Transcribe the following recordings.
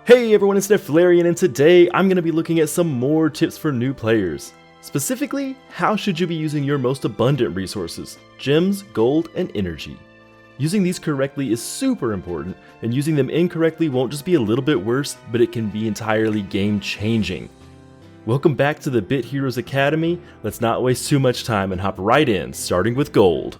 Hey everyone, it's Neflarian, and today I'm going to be looking at some more tips for new players. Specifically, how should you be using your most abundant resources, gems, gold, and energy. Using these correctly is super important, and using them incorrectly won't just be a little bit worse, but it can be entirely game-changing. Welcome back to the Bit Heroes Academy. Let's not waste too much time and hop right in, starting with gold.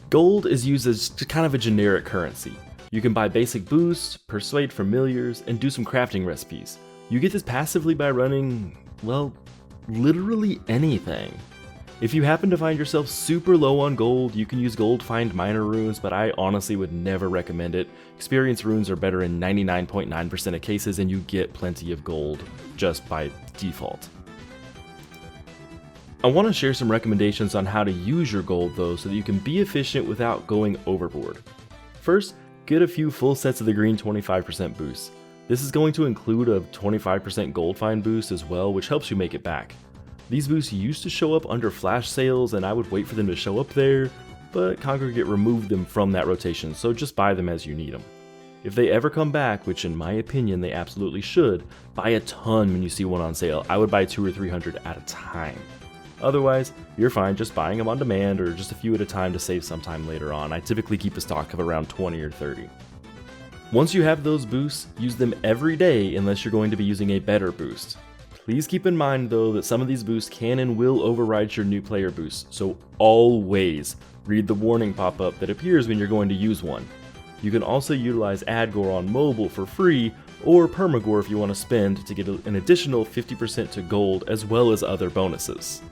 Gold is used as kind of a generic currency. You can buy basic boosts, persuade familiars, and do some crafting recipes. You get this passively by running, well, literally anything. If you happen to find yourself super low on gold, you can use gold to find minor runes, but I honestly would never recommend it. Experience runes are better in 99.9% of cases, and you get plenty of gold just by default. I want to share some recommendations on how to use your gold though, so that you can be efficient without going overboard. First, get a few full sets of the green 25% boosts. This is going to include a 25% gold find boost as well, which helps you make it back. These boosts used to show up under flash sales, and I would wait for them to show up there, but Congregate removed them from that rotation, so just buy them as you need them. If they ever come back, which in my opinion they absolutely should, buy a ton when you see one on sale. I would buy 200 or 300 at a time. Otherwise, you're fine just buying them on demand or just a few at a time to save some time later on. I typically keep a stock of around 20 or 30. Once you have those boosts, use them every day unless you're going to be using a better boost. Please keep in mind though that some of these boosts can and will override your new player boosts, so always read the warning pop-up that appears when you're going to use one. You can also utilize AdGore on mobile for free, or Permagore if you want to spend to get an additional 50% to gold as well as other bonuses.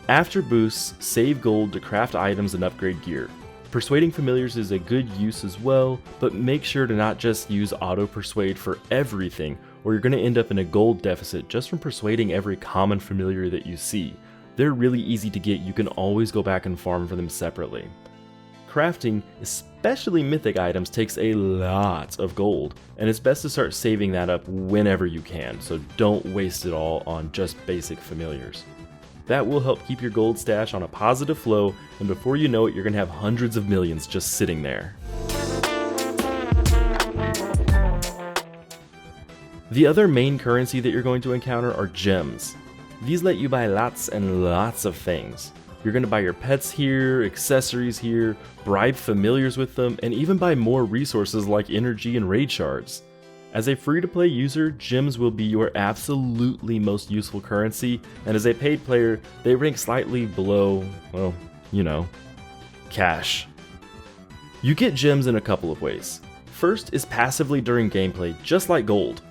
After boosts, save gold to craft items and upgrade gear. Persuading familiars is a good use as well, but make sure to not just use auto persuade for everything, or you're going to end up in a gold deficit just from persuading every common familiar that you see. They're really easy to get, you can always go back and farm for them separately. Crafting, especially mythic items, takes a lot of gold, and it's best to start saving that up whenever you can, so don't waste it all on just basic familiars. That will help keep your gold stash on a positive flow, and before you know it, you're going to have hundreds of millions just sitting there. The other main currency that you're going to encounter are gems. These let you buy lots and lots of things. You're going to buy your pets here, accessories here, bribe familiars with them, and even buy more resources like energy and raid shards. As a free-to-play user, gems will be your absolutely most useful currency, and as a paid player, they rank slightly below, well, cash. You get gems in a couple of ways. First is passively during gameplay, just like gold.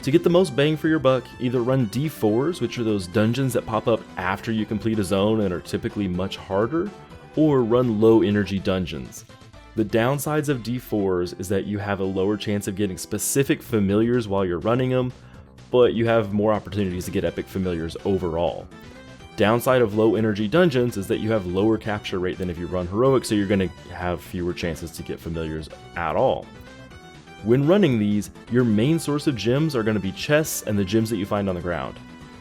To get the most bang for your buck, either run D4s, which are those dungeons that pop up after you complete a zone and are typically much harder, or run low energy dungeons. The downsides of D4s is that you have a lower chance of getting specific familiars while you're running them, but you have more opportunities to get epic familiars overall. Downside of low energy dungeons is that you have lower capture rate than if you run heroic, so you're going to have fewer chances to get familiars at all. When running these, your main source of gems are going to be chests and the gems that you find on the ground.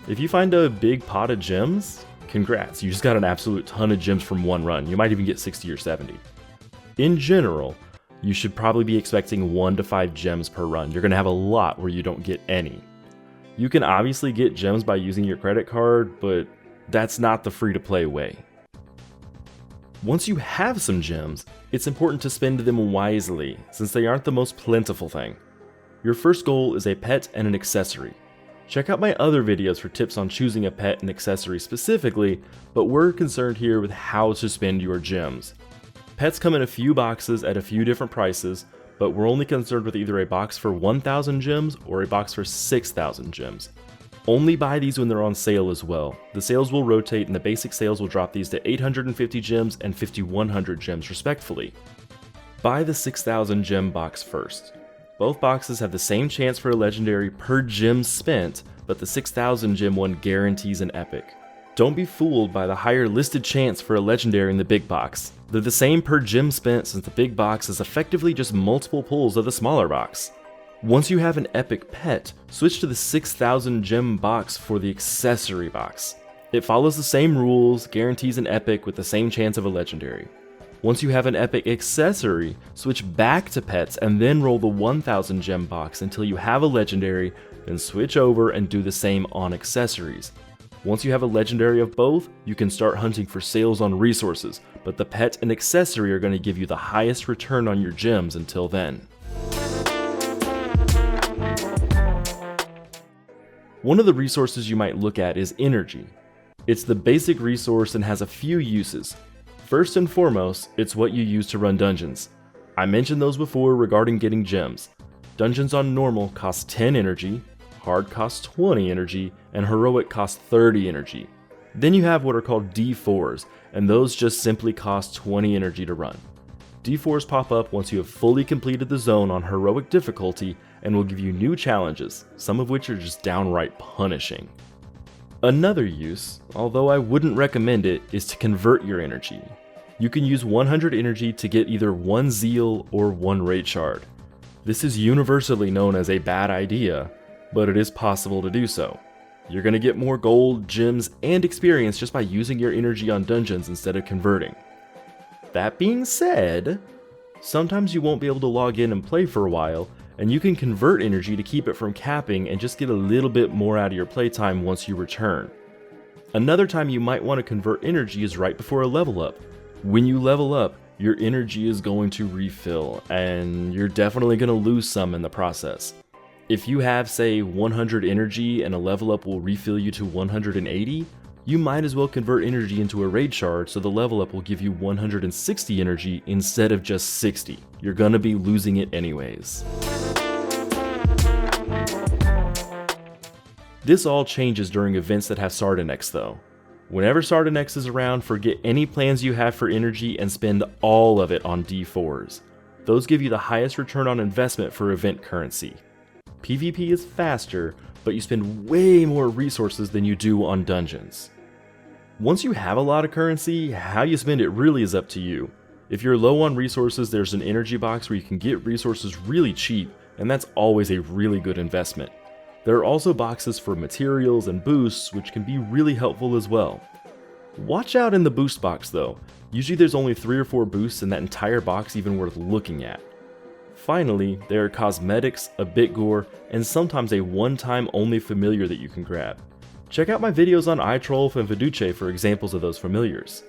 If you find a big pot of gems, congrats, you just got an absolute ton of gems from one run. You might even get 60 or 70. In general, you should probably be expecting 1 to 5 gems per run. You're going to have a lot where you don't get any. You can obviously get gems by using your credit card, but that's not the free-to-play way. Once you have some gems, it's important to spend them wisely, since they aren't the most plentiful thing. Your first goal is a pet and an accessory. Check out my other videos for tips on choosing a pet and accessory specifically, but we're concerned here with how to spend your gems. Pets come in a few boxes at a few different prices, but we're only concerned with either a box for 1,000 gems or a box for 6,000 gems. Only buy these when they're on sale as well. The sales will rotate and the basic sales will drop these to 850 gems and 5,100 gems respectively. Buy the 6,000 gem box first. Both boxes have the same chance for a legendary per gem spent, but the 6,000 gem one guarantees an epic. Don't be fooled by the higher listed chance for a legendary in the big box. They're the same per gem spent, since the big box is effectively just multiple pulls of the smaller box. Once you have an epic pet, switch to the 6,000 gem box for the accessory box. It follows the same rules, guarantees an epic with the same chance of a legendary. Once you have an epic accessory, switch back to pets and then roll the 1,000 gem box until you have a legendary, then switch over and do the same on accessories. Once you have a legendary of both, you can start hunting for sales on resources, but the pet and accessory are going to give you the highest return on your gems until then. One of the resources you might look at is energy. It's the basic resource and has a few uses. First and foremost, it's what you use to run dungeons. I mentioned those before regarding getting gems. Dungeons on normal cost 10 energy, hard costs 20 energy, and heroic costs 30 energy. Then you have what are called D4s, and those just simply cost 20 energy to run. D4s pop up once you have fully completed the zone on heroic difficulty and will give you new challenges, some of which are just downright punishing. Another use, although I wouldn't recommend it, is to convert your energy. You can use 100 energy to get either 1 zeal or 1 raid shard. This is universally known as a bad idea, but it is possible to do so. You're going to get more gold, gems, and experience just by using your energy on dungeons instead of converting. That being said, sometimes you won't be able to log in and play for a while, and you can convert energy to keep it from capping and just get a little bit more out of your playtime once you return. Another time you might want to convert energy is right before a level up. When you level up, your energy is going to refill, and you're definitely going to lose some in the process. If you have, say, 100 energy and a level up will refill you to 180, you might as well convert energy into a raid shard so the level up will give you 160 energy instead of just 60. You're gonna be losing it anyways. This all changes during events that have Sardinex though. Whenever Sardinex is around, forget any plans you have for energy and spend all of it on D4s. Those give you the highest return on investment for event currency. PvP is faster, but you spend way more resources than you do on dungeons. Once you have a lot of currency, how you spend it really is up to you. If you're low on resources, there's an energy box where you can get resources really cheap, and that's always a really good investment. There are also boxes for materials and boosts, which can be really helpful as well. Watch out in the boost box though. Usually there's only 3 or 4 boosts in that entire box even worth looking at. Finally, there are cosmetics, a Bitgore, and sometimes a one-time only familiar that you can grab. Check out my videos on iTrolf and Viduce for examples of those familiars.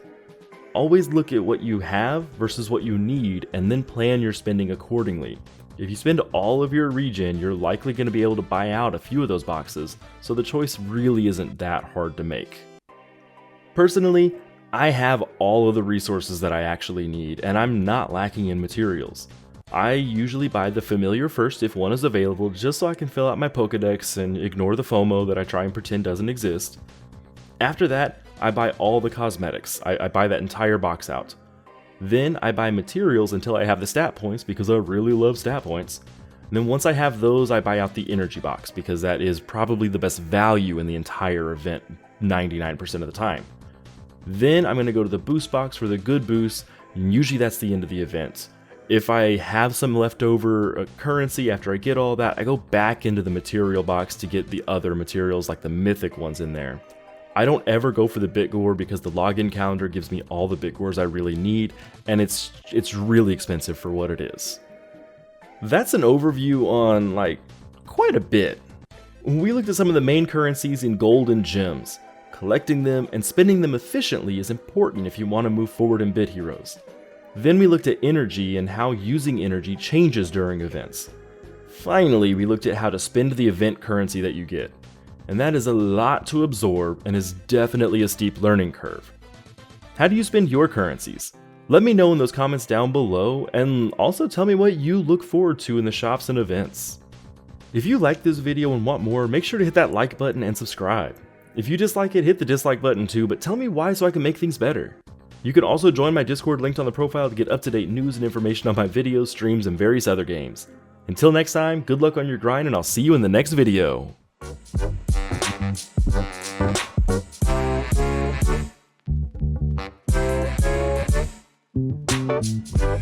Always look at what you have versus what you need and then plan your spending accordingly. If you spend all of your regen, you're likely going to be able to buy out a few of those boxes, so the choice really isn't that hard to make. Personally, I have all of the resources that I actually need, and I'm not lacking in materials. I usually buy the familiar first if one is available, just so I can fill out my Pokedex and ignore the FOMO that I try and pretend doesn't exist. After that, I buy all the cosmetics. I buy that entire box out. Then I buy materials until I have the stat points because I really love stat points. And then once I have those, I buy out the energy box because that is probably the best value in the entire event 99% of the time. Then I'm going to go to the boost box for the good boosts, and usually that's the end of the event. If I have some leftover currency after I get all that, I go back into the material box to get the other materials like the mythic ones in there. I don't ever go for the Bitgore because the login calendar gives me all the Bitgores I really need, and it's really expensive for what it is. That's an overview on quite a bit. We looked at some of the main currencies in gold and gems. Collecting them and spending them efficiently is important if you want to move forward in Bit Heroes. Then we looked at energy and how using energy changes during events. Finally, we looked at how to spend the event currency that you get. And that is a lot to absorb and is definitely a steep learning curve. How do you spend your currencies? Let me know in those comments down below, and also tell me what you look forward to in the shops and events. If you liked this video and want more, make sure to hit that like button and subscribe. If you dislike it, hit the dislike button too, but tell me why so I can make things better. You can also join my Discord linked on the profile to get up-to-date news and information on my videos, streams, and various other games. Until next time, good luck on your grind, and I'll see you in the next video.